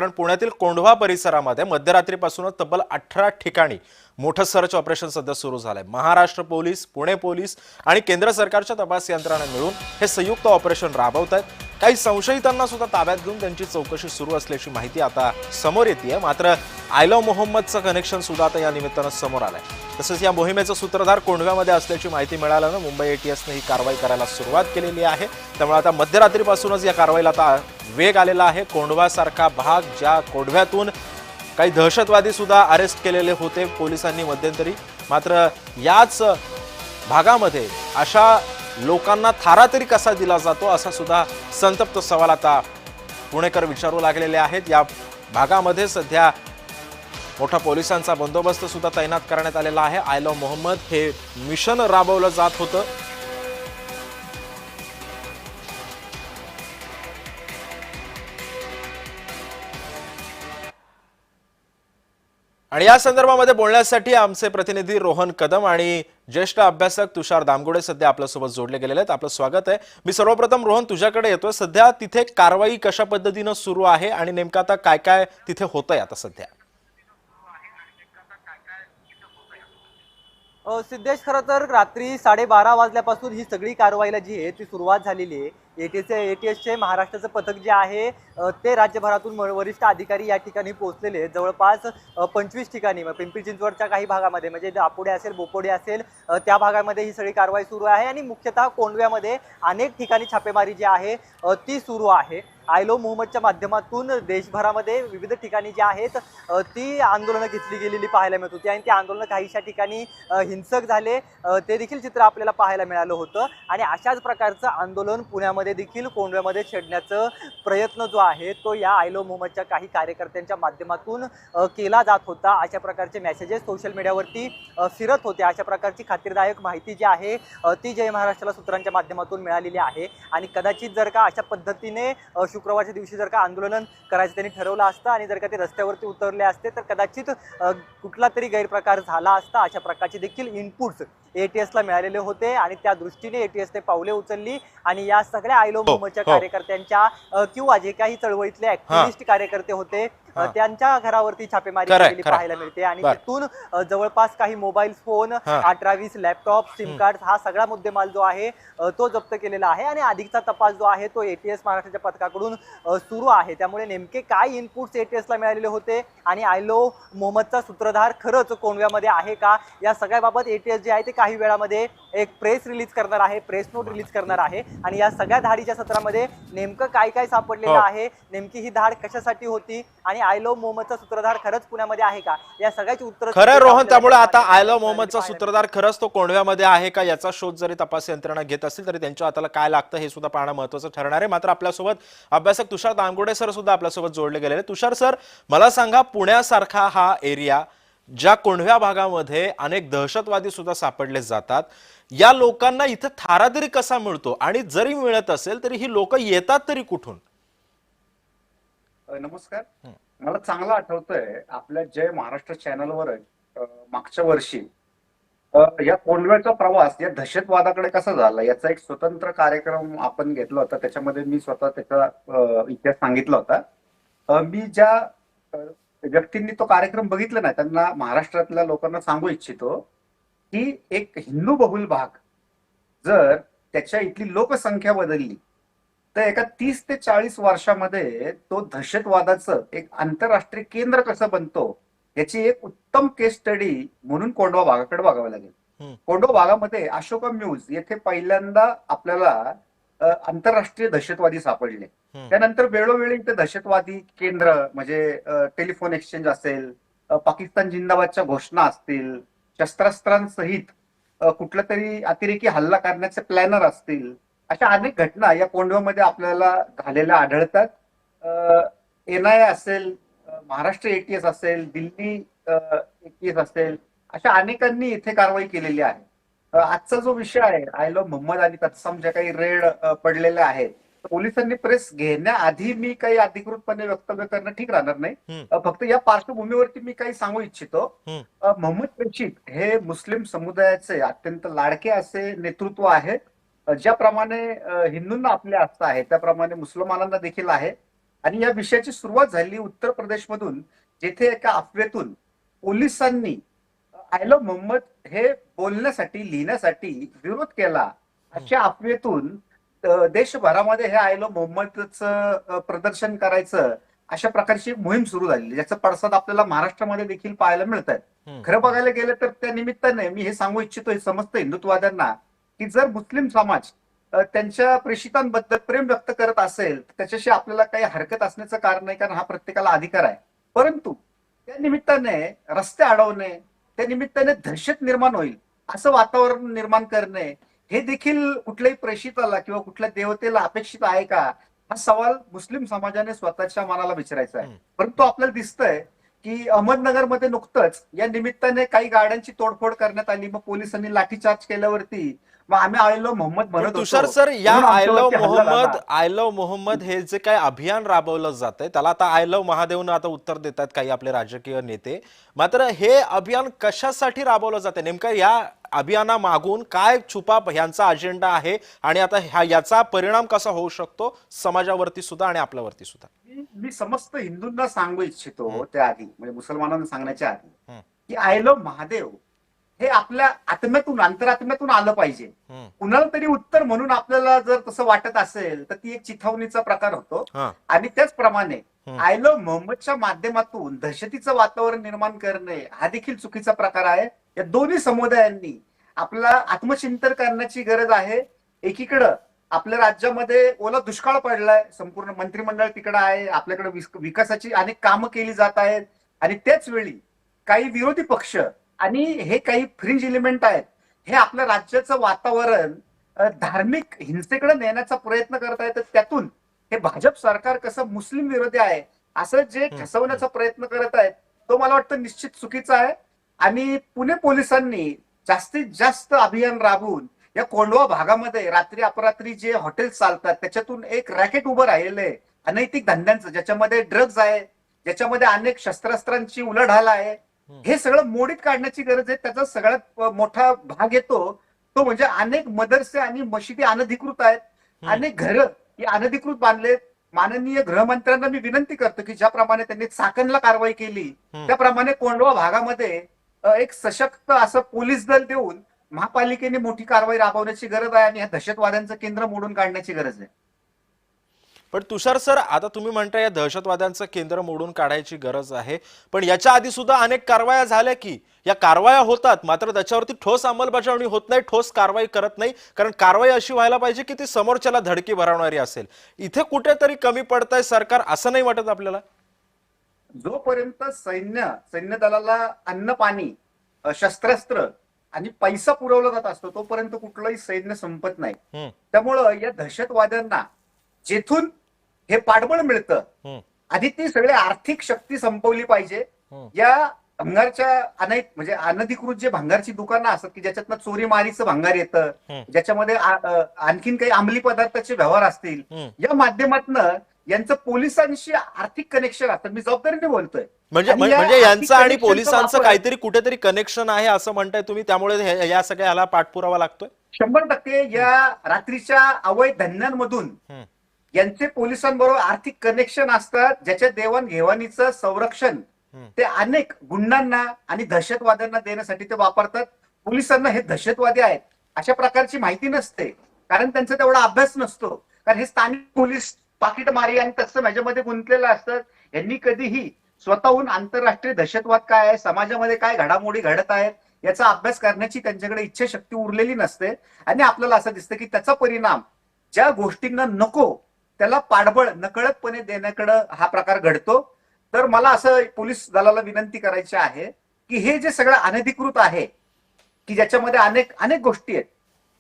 कारण पुण्यातील कोंढवा परिसरामध्ये मध्यरात्रीपासूनच तब्बल 18 ठिकाणी मोठं सर्च ऑपरेशन सध्या सुरू झालंय। महाराष्ट्र पोलीस, पुणे पोलीस आणि केंद्र सरकारच्या तपास यंत्रणा मिळून हे संयुक्त ऑपरेशन राबवत आहेत। काही संशयितांना सुद्धा ताब्यात घेऊन त्यांची चौकशी सुरू असल्याची माहिती आता समोर येते। मात्र आयलो मोहम्मदचं कनेक्शन सुद्धा आता या निमित्तानं समोर आलंय। तसंच या मोहिमेचा सूत्रधार कोंढव्यामध्ये असल्याची माहिती मिळाल्यानं मुंबई एटीएसने ही कारवाई करायला सुरुवात केलेली आहे। त्यामुळे आता मध्यरात्रीपासूनच या कारवाईला आता वेग आलेला आहे। कोंढवासारखा भाग ज्या कोंढव्यातून काही दहशतवादी सुद्धा अरेस्ट केलेले होते पोलिसांनी मध्यंतरी, मात्र याच भागामध्ये अशा लोकांना थारा तरी कसा दिला जातो असा सुद्धा संतप्त सवाल आता पुणेकर विचारू लागलेले आहेत। या भागामध्ये सध्या मोठा पोलिसांचा बंदोबस्त सुद्धा तैनात करण्यात आलेला आहे। आयलो मोहम्मद हे मिशन राबवलं जात होतं। आणि या संदर्भामध्ये बोलण्यासाठी आमचे प्रतिनिधी रोहन कदम आणि ज्येष्ठ अभ्यासक तुषार दामगुडे सध्या आपल्यासोबत जोडले गेलेले आहेत। आपलं स्वागत आहे। मी सर्वप्रथम रोहन तुझ्याकडे येतोय। सध्या तिथे कारवाई कशा पद्धतीने सुरू आहे आणि नेमका आता काय काय तिथे होतंय आता सध्या? सिद्धेश, खरं तर रात्री 12:30 वाजल्यापासून ही सगळी कारवाईला जी आहे ती सुरुवात झालेली आहे। एटीएसचे महाराष्ट्राचं पथक जे आहे ते राज्यभरातून वरिष्ठ अधिकारी या ठिकाणी पोहोचलेले आहेत। जवळपास 25 ठिकाणी पिंपरी चिंचवडच्या काही भागामध्ये म्हणजे दापोडे असेल, बोपोडे असेल, त्या भागामध्ये ही सगळी कारवाई सुरू आहे आणि मुख्यतः कोंढव्यामध्ये अनेक ठिकाणी छापेमारी जी आहे ती सुरू आहे। आयलो मोहम्मदच्या माध्यमातून देशभरामध्ये विविध ठिकाणी जी आहेत ती आंदोलनं घेतली गेलेली पाहायला मिळत होती आणि ती आंदोलनं काहीशा ठिकाणी हिंसक झाले, ते देखील चित्र आपल्याला पाहायला मिळालं होतं। आणि अशाच प्रकारचं आंदोलन पुण्यामध्ये देखील कोंढव्यामध्ये छेडण्याचा प्रयत्न जो आहे तो या आयलो मोहम्मदच्या काही कार्यकर्त्यांच्या माध्यमातून केला जात होता। अशा प्रकारचे मेसेजेस सोशल मीडियावरती फिरत होते। अशा प्रकारची खात्रीदायक माहिती जी आहे ती जय महाराष्ट्राला सूत्रांच्या माध्यमातून मिळालेली आहे। आणि कदाचित जर का अशा पद्धतीने शुक्रवारच्या दिवशी जर का आंदोलन करायचं त्यांनी ठरवलं असतं आणि जर का ते रस्त्यावरती उतरले असते तर कदाचित कुठला तरी गैरप्रकार झाला असता। अशा प्रकारचे देखील इनपुट्स एटीएसला मिळालेले होते आणि त्या दृष्टीने एटीएसने पावले उचलली आणि या सगळ्या आयलो मोहम्मदच्या कार्यकर्त्यांच्या किंवा जे काही चळवळीतले ऍक्टिव्हिस्ट कार्यकर्ते होते त्यांच्या घरावरती छापेमारी केलेली पाहायला मिळते। आणि तिथून जवळपास काही mobile phone, 18-20 laptop, SIM card हा सगळा मुद्देमाल जो आहे तो जप्त केलेला आहे आणि अधिकचा तपास जो आहे तो एटीएस महाराष्ट्राच्या पथकाकडून सुरू आहे। त्यामुळे नेमके काय इनपुट्स एटीएसला मिळालेले होते आणि आयलो मोहम्मदचा सूत्रधार खरंच कोंढव्यामध्ये आहे का, या सगळ्याबाबत एटीएस जे आहे ते काही वेळामध्ये एक प्रेस रिलीज करणार आहे, प्रेस नोट रिलीज करणार आहे। आणि या सगळ्या धाडीच्या सत्रामध्ये नेमकं काय काय सापडलेलं आहे, नेमकी ही धाड कशासाठी होती आणि आयलो मोहम्मदचा सूत्रधार खरंच पुण्यामध्ये आहे का, या सगळ्याची उत्तर खरं रोहन। त्यामुळे आता आयलो मोहम्मदचा सूत्रधार खरंच तो कोंढव्यामध्ये आहे का याचा शोध जरी तपास यंत्रणा घेत असतील तरी त्यांच्या हाताला काय लागतं हे सुद्धा पाहणं महत्त्वाचं ठरणार आहे। मात्र आपल्यासोबत अभ्यासक तुषार दामगुडे सर सुद्धा आपल्यासोबत जोडले गेलेले। तुषार सर, मला सांगा, पुण्यासारखा हा एरिया ज्या कोंढव्या भागामध्ये अनेक दहशतवादी सुद्धा सापडले जातात, या लोकांना इथं थारा तरी कसा मिळतो आणि जरी मिळत असेल तरी ही लोक येतात तरी कुठून? नमस्कार. मला चांगलं आठवतंय आपल्या जय महाराष्ट्र चॅनलवर मागच्या वर्षी या कोंढव्याचा प्रवास या दहशतवादाकडे कसा झाला याचा एक स्वतंत्र कार्यक्रम आपण घेतला होता। त्याच्यामध्ये मी स्वतः त्याचा इतिहास सांगितला होता। मी ज्या व्यक्तींनी तो कार्यक्रम बघितला नाही त्यांना महाराष्ट्रातल्या लोकांना सांगू इच्छितो की एक हिंदू बहुल भाग जर त्याच्या इथली लोकसंख्या बदलली तर एका 30 ते 40 वर्षामध्ये तो दहशतवादाचं एक आंतरराष्ट्रीय केंद्र कसं बनतो याची एक उत्तम केस स्टडी म्हणून कोंढवा भागाकडे बघावं लागेल। कोंढवा भागामध्ये अशोका म्यूज येथे पहिल्यांदा आपल्याला आंतरराष्ट्रीय दहशतवादी सापडले। त्यानंतर वेळोवेळी इथे दहशतवादी केंद्र म्हणजे टेलिफोन एक्सचेंज असेल, पाकिस्तान जिंदाबादच्या घोषणा असतील, शस्त्रास्त्रांसहित कुठला तरी अतिरेकी हल्ला करण्याचे प्लॅनर असतील, अशा अनेक घटना या कोंढव्यामध्ये आपल्याला झालेल्या आढळतात। एनआयए असेल, महाराष्ट्र एटीएस असेल, दिल्ली एटीएस असेल, अशा अनेकांनी इथे कारवाई केलेली आहे। आजचा जो विषय आहे आयलो मोहम्मद आणि तत्सम ज्या काही रेड पडलेल्या आहेत, पोलिसांनी प्रेस घेण्याआधी मी काही अधिकृतपणे वक्तव्य करणं ठीक राहणार नाही। फक्त या पार्श्वभूमीवरती मी काही सांगू इच्छितो। मोहम्मद रशीद हे मुस्लिम समुदायाचे अत्यंत लाडके असे नेतृत्व आहे। ज्याप्रमाणे हिंदूंना आपले आस्था आहे त्याप्रमाणे मुसलमानांना देखील आहे। आणि या विषयाची सुरुवात झाली उत्तर प्रदेशमधून, जेथे एका अफवेतून पोलिसांनी आय लव्ह मोहम्मद हे बोलण्यासाठी लिहिण्यासाठी विरोध केला. अशा अफवेतून देशभरामध्ये हे आय लव्ह मोहम्मदचं प्रदर्शन करायचं अशा प्रकारची एक मोहीम सुरू झाली, ज्याचा पडसाद आपल्याला महाराष्ट्रामध्ये देखील पाहायला मिळत आहे. खरं बघायला गेलं तर त्या निमित्ताने मी हे सांगू इच्छितो, हे समजतं हिंदुत्ववाद्यांना, की जर मुस्लिम समाज त्यांच्या प्रेषितांबद्दल प्रेम व्यक्त करत असेल तर त्याच्याशी आपल्याला काही हरकत असण्याचं कारण नाही, कारण हा प्रत्येकाला अधिकार आहे. परंतु त्या निमित्ताने रस्ते अडवणे, त्या निमित्ताने दहशत निर्माण होईल असं वातावरण निर्माण करणे, हे देखील कुठल्याही प्रेषिताला किंवा कुठल्या देवतेला अपेक्षित आहे का, हा सवाल मुस्लिम समाजाने स्वतःच्या मनाला विचारायचा आहे. परंतु आपल्याला दिसतंय की अहमदनगरमध्ये नुकतंच या निमित्ताने काही गाड्यांची तोडफोड करण्यात आली. मग पोलिसांनी लाठीचार्ज केल्यावरती मग आम्ही आय लव्ह मोहम्मद पण म्हणत तुषार होतो सर, या म्हणून आय लव्ह आमच्यावरती हल्ला मोहम्मद झाला. आय लव्ह मोहम्मद हे जे काही अभियान राबवलं जातंय त्याला आता आय लव्ह महादेवनं आता उत्तर देतात काही आपले राजकीय नेते. मात्र हे अभियान कशासाठी राबवलं जाते, नेमकं या अभियानामागून काय छुपा यांचा अजेंडा आहे आणि आता याचा परिणाम कसा होऊ शकतो समाजावरती सुद्धा आणि आपल्यावरती सुद्धा? मी समस्त हिंदूंना सांगू इच्छितो त्या आधी, म्हणजे मुसलमानांना सांगण्याच्या आधी, की आय लव्ह महादेव हे आपल्या आत्म्यातून, अंतरात्म्यातून आलं पाहिजे. कुणाला तरी उत्तर म्हणून आपल्याला जर तसं वाटत असेल तर ती एक चिथावणीचा प्रकार होतो. आणि त्याचप्रमाणे आय लव्ह मोहम्मदच्या माध्यमातून दहशतीचं वातावरण निर्माण करणे हा देखील चुकीचा प्रकार आहे. या दोन्ही समुदायांनी आपला आत्मचिंतन करण्याची गरज आहे. एकीकडं आपल्या राज्यामध्ये ओला दुष्काळ पडलाय, संपूर्ण मंत्रिमंडळ तिकडं आहे, आपल्याकडे विकासाची अनेक कामं केली जात आहेत, आणि त्याच वेळी काही विरोधी पक्ष आणि हे काही फ्रिंज एलिमेंट आहेत, हे आपल्या राज्याचं वातावरण धार्मिक हिंसेकडे नेण्याचा प्रयत्न करत आहेत. त्यातून हे भाजप सरकार कसं मुस्लिम विरोधी आहे असं जे ठसवण्याचा प्रयत्न करत आहेत, तो मला वाटतं निश्चित चुकीचा आहे. आणि पुणे पोलिसांनी जास्तीत जास्त अभियान राबवून या कोंढवा भागामध्ये रात्री अपरात्री जे हॉटेल्स चालतात त्याच्यातून एक रॅकेट उभं राहिलेलं आहे अनैतिक धंद्यांचं, ज्याच्यामध्ये ड्रग्ज आहे, ज्याच्यामध्ये अनेक शस्त्रास्त्रांची उलाढाल आहे, हे सगळं मोडीत काढण्याची गरज आहे. त्याचा सगळ्यात मोठा भाग येतो तो म्हणजे अनेक मदरसे आणि मशिदी अनधिकृत आहेत, अनेक घरं ही अनधिकृत बांधलेत. माननीय गृहमंत्र्यांना मी विनंती करतो की ज्याप्रमाणे त्यांनी चाकणला कारवाई केली त्याप्रमाणे कोंढवा भागामध्ये एक सशक्त असं पोलीस दल देऊन महापालिकेने मोठी कारवाई राबवण्याची गरज आहे आणि ह्या दहशतवाद्यांचं केंद्र मोडून काढण्याची गरज आहे. पण तुषार सर, आता तुम्ही म्हणता या दहशतवाद्यांचं केंद्र मोडून काढायची गरज आहे, पण याच्या आधी सुद्धा अनेक कारवाया झाल्या की या कारवाया होतात, मात्र त्याच्यावरती ठोस अंमलबजावणी होत नाही, ठोस कारवाई करत नाही. कारण कारवाई अशी व्हायला पाहिजे की ती समोरच्याला धडकी भरवणारी असेल. इथे कुठेतरी कमी पडतंय सरकार, असं नाही वाटत आपल्याला? जोपर्यंत सैन्य दलाला अन्न पाणी, शस्त्रास्त्र आणि पैसा पुरवला जात असतो तोपर्यंत कुठलंही सैन्य संपत नाही. त्यामुळं या दहशतवाद्यांना जेथून हे पाठबळ मिळतं आधी ती सगळी आर्थिक शक्ती संपवली पाहिजे. या भंगारच्या म्हणजे अनधिकृत जे भंगारची दुकानं असतात की ज्याच्यातनं चोरी मारीचं भंगार येतं, ज्याच्यामध्ये आणखीन काही अंमली पदार्थाचे व्यवहार असतील, या माध्यमातनं यांचं पोलिसांशी आर्थिक कनेक्शन असतं. मी जबाबदारीने बोलतोय. म्हणजे यांचं आणि पोलिसांचं काहीतरी कुठेतरी कनेक्शन आहे असं म्हणताय तुम्ही, त्यामुळे या सगळ्याला पाठपुरावा लागतोय? 100% या रात्रीच्या अवैध धंद्यांमधून यांचे पोलिसांबरोबर आर्थिक कनेक्शन असतात, ज्याच्या देवाणघेवाणीचं संरक्षण ते अनेक गुंडांना आणि दहशतवाद्यांना देण्यासाठी ते वापरतात. पोलिसांना हे दहशतवादी आहेत अशा प्रकारची माहिती नसते, कारण त्यांचा तेवढा अभ्यास नसतो. कारण हे स्थानिक पोलीस पाकिटमारी आणि तत्सम ह्याच्यामध्ये गुंतलेलं असतात. यांनी कधीही स्वतःहून आंतरराष्ट्रीय दहशतवाद काय आहे, समाजामध्ये काय घडामोडी घडत आहेत याचा अभ्यास करण्याची त्यांच्याकडे इच्छाशक्ती उरलेली नसते. आणि आपल्याला असं दिसतं की त्याचा परिणाम ज्या गोष्टींना नको त्याला पाठबळ नकळतपणे देण्याकडे हा प्रकार घडतो. तर मला असं पोलीस दलाला विनंती करायची आहे की हे जे सगळं अनधिकृत आहे की ज्याच्यामध्ये अनेक गोष्टी आहेत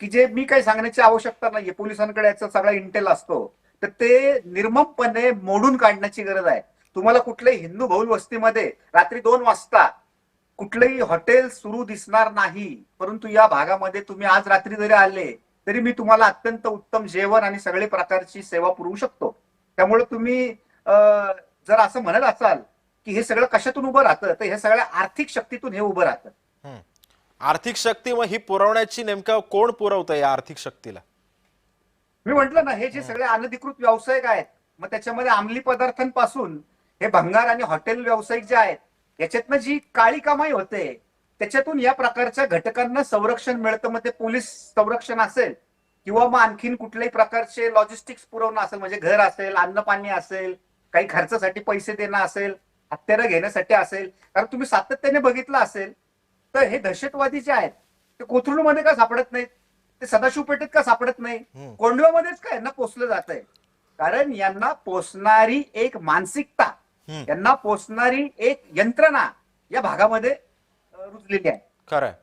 की जे मी काही सांगण्याची आवश्यकता नाहीये, पोलिसांकडे याचा सगळा इंटेल असतो, तर ते निर्ममपणे मोडून काढण्याची गरज आहे. तुम्हाला कुठल्याही हिंदू बहुल वस्तीमध्ये रात्री 2 वाजता कुठलंही हॉटेल सुरू दिसणार नाही, परंतु या भागामध्ये तुम्ही आज रात्री जरी आले तरी मी तुम्हाला अत्यंत उत्तम जेवण आणि सगळे प्रकारची सेवा पुरवू शकतो. त्यामुळे तुम्ही जर असं म्हणत असाल की हे सगळं कशातून उभं राहतं, तर हे सगळ्या आर्थिक शक्तीतून हे उभं राहतं. आर्थिक शक्ती मग ही पुरवण्याची नेमकं कोण पुरवतं या आर्थिक शक्तीला? मी म्हंटल ना, हे जे सगळे अनधिकृत व्यावसायिक आहेत मग त्याच्यामध्ये अंमली पदार्थांपासून हे भंगार आणि हॉटेल व्यावसायिक जे आहेत याच्यातनं जी काळी कमाई होते त्याच्यातून या प्रकारच्या घटकांना संरक्षण मिळतं. मग ते पोलीस संरक्षण असेल किंवा मग आणखीन कुठल्याही प्रकारचे लॉजिस्टिक्स पुरवणं असेल, म्हणजे घर असेल, अन्न पाणी असेल, काही खर्चासाठी पैसे देणं असेल, हत्यारं घेण्यासाठी असेल. कारण तुम्ही सातत्याने बघितलं असेल तर हे दहशतवादी जे आहेत ते कोथरूडमध्ये का सापडत नाहीत, ते सदाशिव पेठेत का सापडत नाही, कोंडव्यामध्येच का यांना पोचलं जात आहे. कारण यांना पोचणारी एक मानसिकता, यांना पोचणारी एक यंत्रणा या भागामध्ये रुजलेली आहे. खरंय.